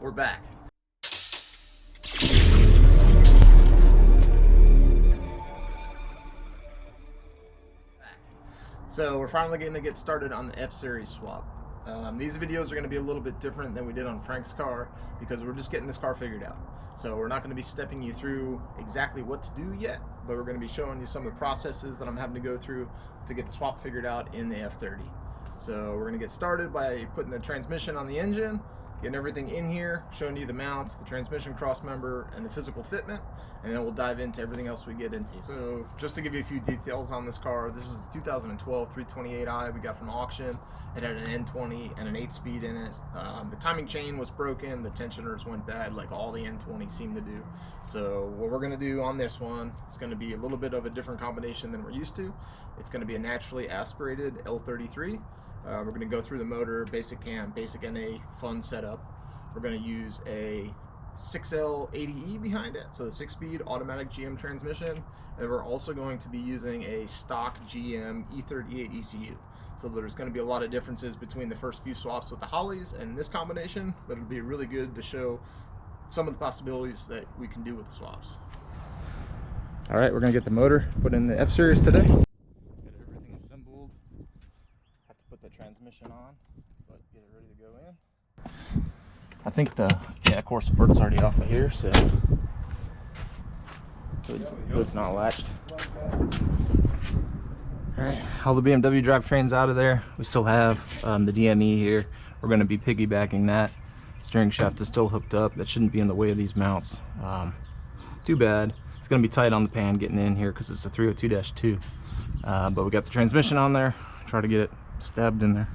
We're back. So we're finally going to get started on the F-Series swap. These videos are going to be a little bit different than we did on Frank's car because we're just getting this car figured out. So we're not going to be stepping you through exactly what to do yet, but we're going to be showing you some of the processes that I'm having to go through to get the swap figured out in the F30. So we're going to get started by putting the transmission on the engine, getting everything in here, showing you the mounts, the transmission cross member, and the physical fitment, and then we'll dive into everything else we get into. So just to give you a few details on this car, this is a 2012 328i we got from auction. It had an N20 and an 8-speed in it. The timing chain was broken, the tensioners went bad like all the N20 seem to do. So what we're going to do on this one, it's going to be a little bit of a different combination than we're used to. It's going to be a naturally aspirated L33. We're going to go through the motor, basic cam, basic NA, fun setup. We're going to use a 6L80E behind it, so the 6-speed automatic GM transmission, and we're also going to be using a stock GM E38 ECU. So there's going to be a lot of differences between the first few swaps with the Hollies and this combination, but it'll be really good to show some of the possibilities that we can do with the swaps. All right, we're going to get the motor put in the F-Series today. Get everything assembled. Have to put the transmission on, but get it ready to go in. I think the core support's already off of here, so it's not latched. Alright, all the BMW drivetrain's out of there. We still have the DME here. We're going to be piggybacking that. Steering shaft is still hooked up. That shouldn't be in the way of these mounts. Too bad. It's going to be tight on the pan getting in here because it's a 302-2. But we got the transmission on there. Try to get it stabbed in there.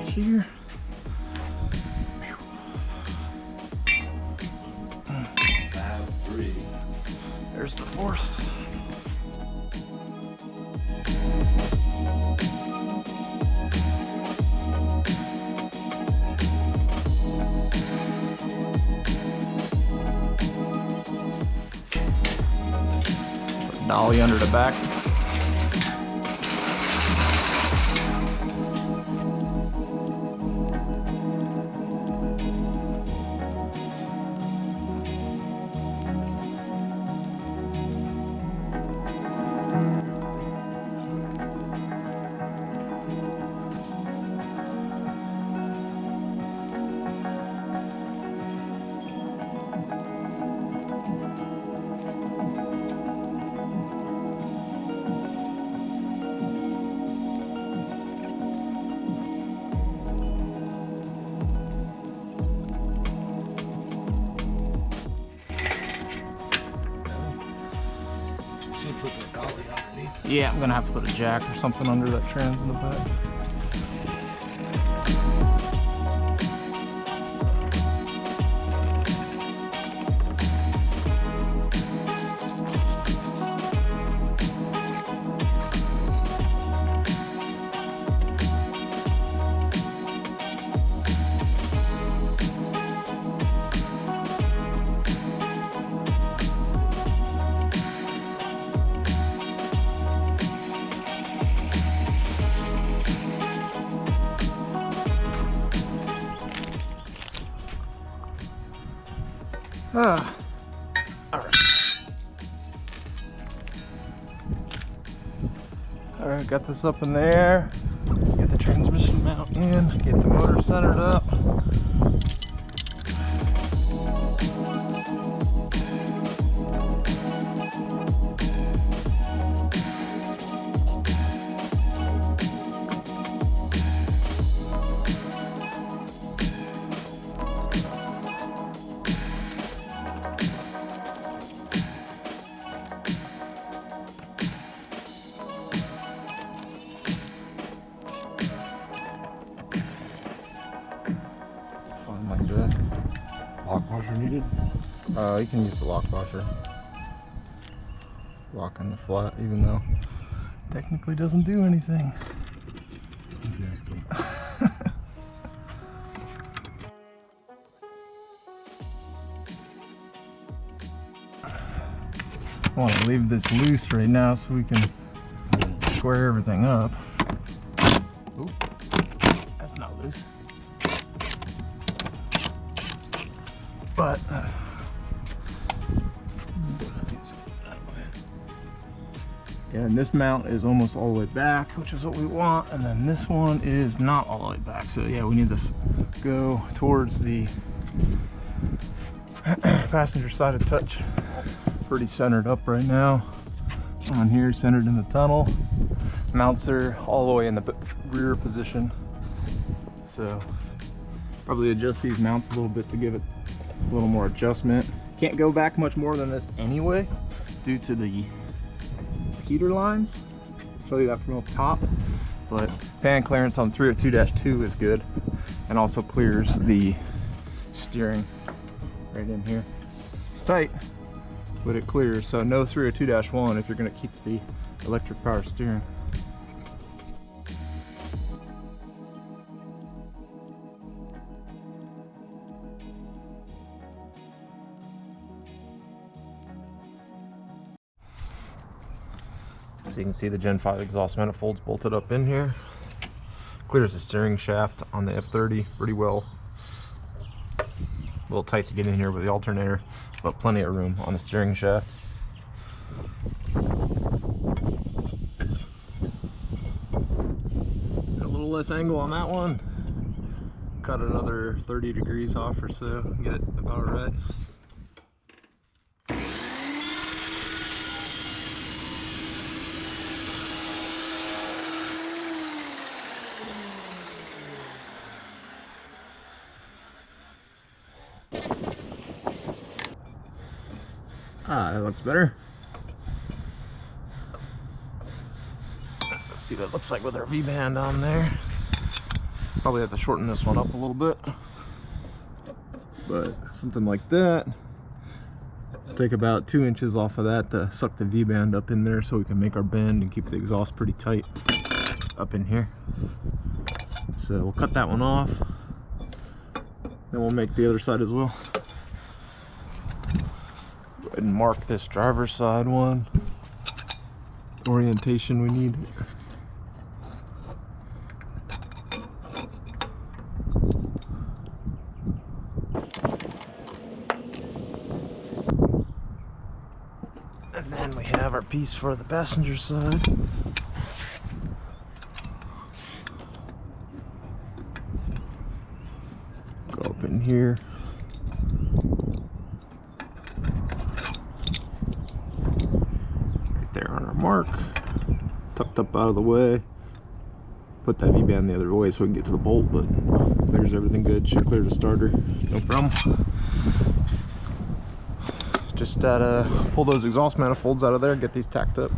Here. There's the fourth. Put dolly under the back. Yeah, I'm gonna have to put a jack or something under that trans in the back. Alright. Alright, got this up in there. Get the transmission mount in, get the motor centered up. washer needed? You can use the lock washer. Locking the flat, even though it technically doesn't do anything. Exactly. I want to leave this loose right now so we can square everything up. Oop, that's not loose. But yeah, and this mount is almost all the way back, which is what we want, and then this one is not all the way back. So yeah, we need to go towards the passenger side of touch. Pretty centered up right now. On here, centered in the tunnel. Mounts are all the way in the rear position. So probably adjust these mounts a little bit to give it a little more adjustment. Can't go back much more than this anyway, due to the heater lines. I'll show you that from up top. But pan clearance on 302-2 is good, and also clears the steering right in here. It's tight, but it clears. So no 302-1 if you're going to keep the electric power steering. So you can see the Gen 5 exhaust manifolds bolted up in here. Clears the steering shaft on the F30 pretty well. A little tight to get in here with the alternator, but plenty of room on the steering shaft. A little less angle on that one. Cut another 30 degrees off or so, get it about right. Ah, that looks better. Let's see what it looks like with our V-band on there. Probably have to shorten this one up a little bit. But something like that. Take about 2 inches off of that to suck the V-band up in there so we can make our bend and keep the exhaust pretty tight up in here. So we'll cut that one off. Then we'll make the other side as well. And mark this driver's side one. Orientation we need. And then we have our piece for the passenger side. Go up in here. Mark, tucked up out of the way. Put that V-band the other way so we can get to the bolt, but clears everything good. Should clear the starter, no problem. Just pull those exhaust manifolds out of there, get these tacked up.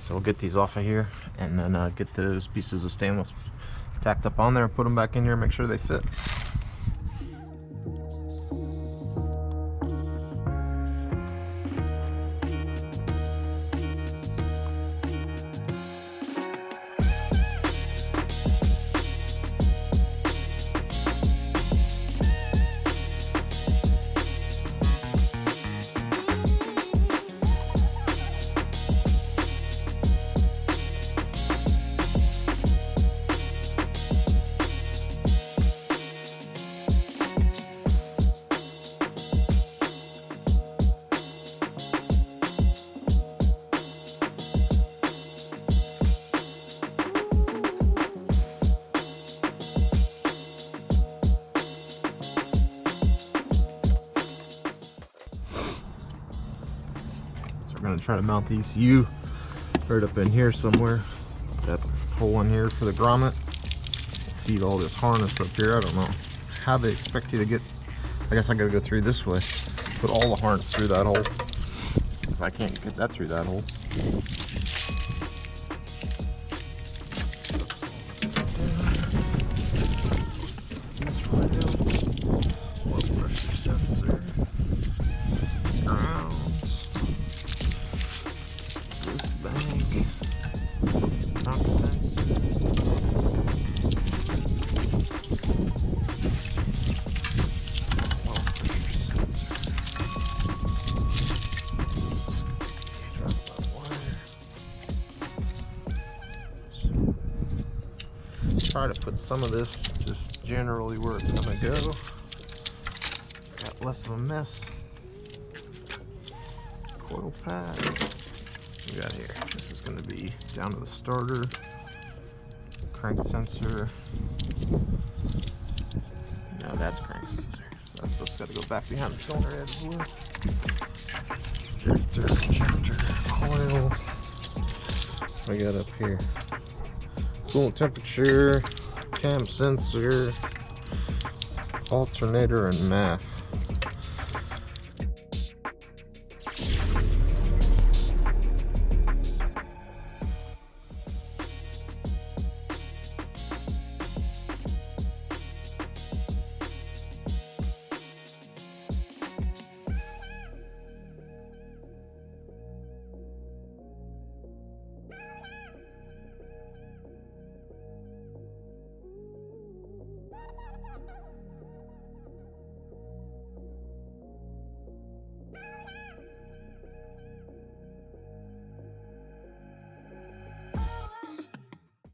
So we'll get these off of here and then get those pieces of stainless tacked up on there, put them back in here, make sure they fit. We're going to try to mount the ECU right up in here somewhere. That hole in here for the grommet. Feed all this harness up here. I don't know how they expect you to get. I guess I got to go through this way. Put all the harness through that hole, because I can't get that through that hole. This right out. try to put some of this just generally where it's gonna go. Got less of a mess. Coil pad. We got here. This is gonna be down to the starter. Crank sensor. No, that's crank sensor. So that's what's got to go back behind the cylinder head as well. Injector, coil. What we got up here? Coolant temperature, cam sensor, alternator, and MAF.